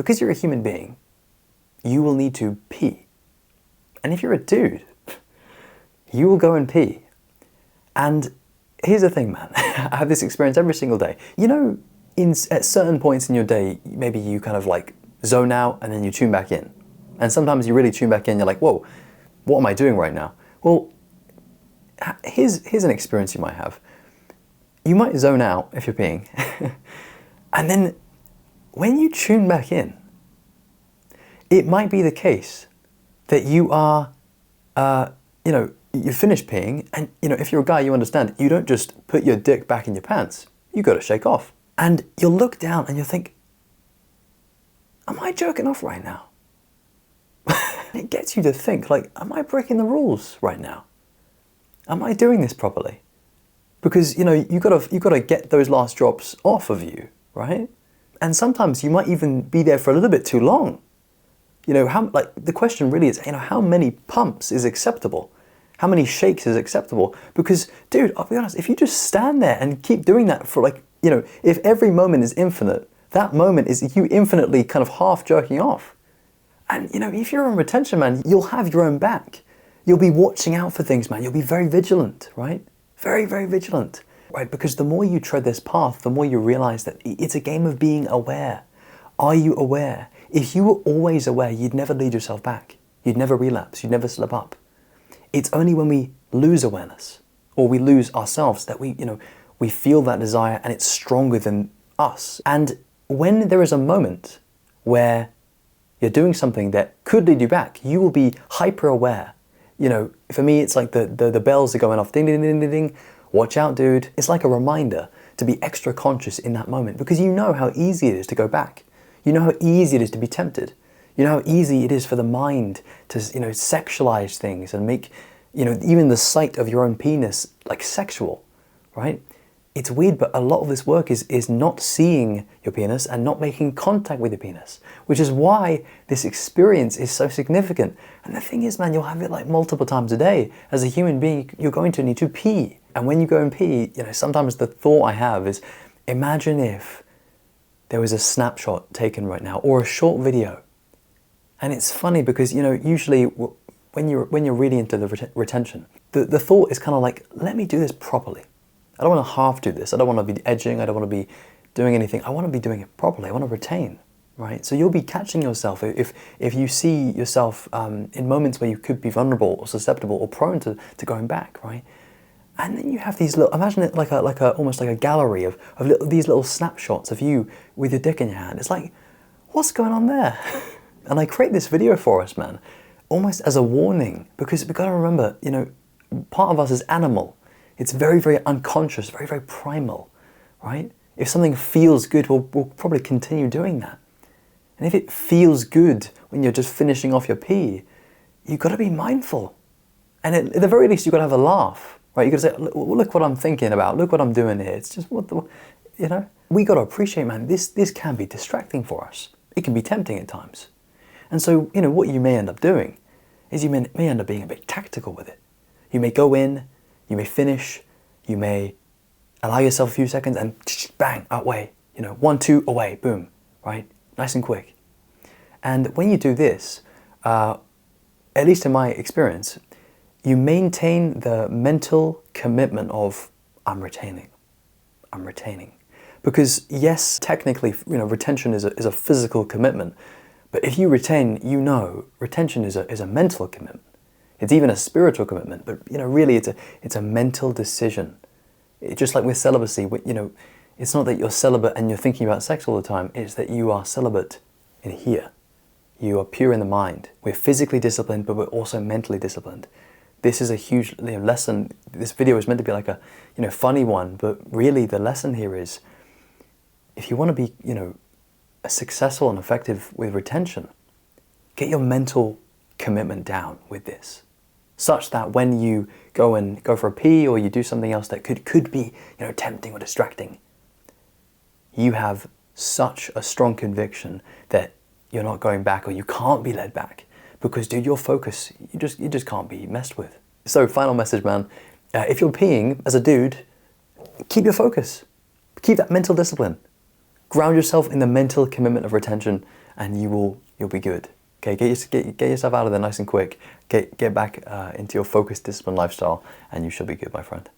because you're a human being, you will need to pee. And if you're a dude, you will go and pee. And here's the thing, man. I have this experience every single day. You know, at certain points in your day, maybe you kind of like zone out and then you tune back in. And sometimes you really tune back in, you're like, whoa, what am I doing right now? Well, here's an experience you might have. You might zone out if you're peeing. And then when you tune back in, it might be the case that you are, you finish peeing, and if you're a guy, you understand, you don't just put your dick back in your pants. You got to shake off. And you'll look down and you'll think, am I jerking off right now? It gets you to think, like, am I breaking the rules right now? Am I doing this properly? Because, you gotta get those last drops off of you, right? And sometimes you might even be there for a little bit too long. The question really is, how many pumps is acceptable? How many shakes is acceptable? Because, dude, I'll be honest, if you just stand there and keep doing that for if every moment is infinite, that moment is you infinitely kind of half jerking off. And, if you're on retention, man, you'll have your own back. You'll be watching out for things, man. You'll be very vigilant, right? Very, very vigilant, right? Because the more you tread this path, the more you realize that it's a game of being aware. Are you aware? If you were always aware, you'd never lead yourself back. You'd never relapse. You'd never slip up. It's only when we lose awareness or we lose ourselves that we feel that desire and it's stronger than us. And when there is a moment where you're doing something that could lead you back, you will be hyper aware. For me, it's like the bells are going off, ding, ding, ding, ding, ding. Watch out, dude. It's like a reminder to be extra conscious in that moment because you know how easy it is to go back. You know how easy it is to be tempted. You know how easy it is for the mind to, sexualize things and make, even the sight of your own penis like sexual, right? It's weird, but a lot of this work is not seeing your penis and not making contact with your penis, which is why this experience is so significant. And the thing is, man, you'll have it like multiple times a day. As a human being, you're going to need to pee. And when you go and pee, sometimes the thought I have is, imagine if there was a snapshot taken right now or a short video. And it's funny because, usually when you're really into the retention, the thought is kind of like, let me do this properly. I don't want to half do this. I don't want to be edging. I don't want to be doing anything. I want to be doing it properly. I want to retain, right? So you'll be catching yourself if you see yourself in moments where you could be vulnerable or susceptible or prone to going back, right? And then you have these little, imagine it like almost like a gallery of these little snapshots of you with your dick in your hand. It's like, what's going on there? And I create this video for us, man, almost as a warning, because we've got to remember, part of us is animal. It's very, very unconscious, very, very primal, right? If something feels good, we'll probably continue doing that. And if it feels good when you're just finishing off your pee, you've got to be mindful. And at the very least, you've got to have a laugh, right? You've got to say, look what I'm thinking about, look what I'm doing here. It's just we got to appreciate, man, this can be distracting for us. It can be tempting at times. And so, what you may end up doing is you may end up being a bit tactical with it. You may go in, you may finish, you may allow yourself a few seconds and bang, away. 1, 2, away, boom, right? Nice and quick. And when you do this, at least in my experience, you maintain the mental commitment of, I'm retaining. Because yes, technically, retention is a physical commitment, but if you retain, retention is a mental commitment. It's even a spiritual commitment, but really it's a mental decision. Just like with celibacy, it's not that you're celibate and you're thinking about sex all the time, it's that you are celibate in here. You are pure in the mind. We're physically disciplined, but we're also mentally disciplined. This is a huge lesson. This video is meant to be like a funny one, but really the lesson here is, if you want to be successful and effective with retention, get your mental commitment down with this, such that when you go for a pee or you do something else that could be tempting or distracting, you have such a strong conviction that you're not going back or you can't be led back, because dude, your focus, you just can't be messed with. So final message, man, if you're peeing as a dude, keep your focus, keep that mental discipline, ground yourself in the mental commitment of retention, and you'll be good. Okay, get yourself out of there nice and quick. Get back into your focused, disciplined lifestyle, and you should be good, my friend.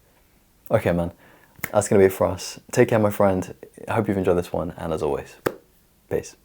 Okay, man, that's gonna be it for us. Take care, my friend. I hope you've enjoyed this one, and as always, peace.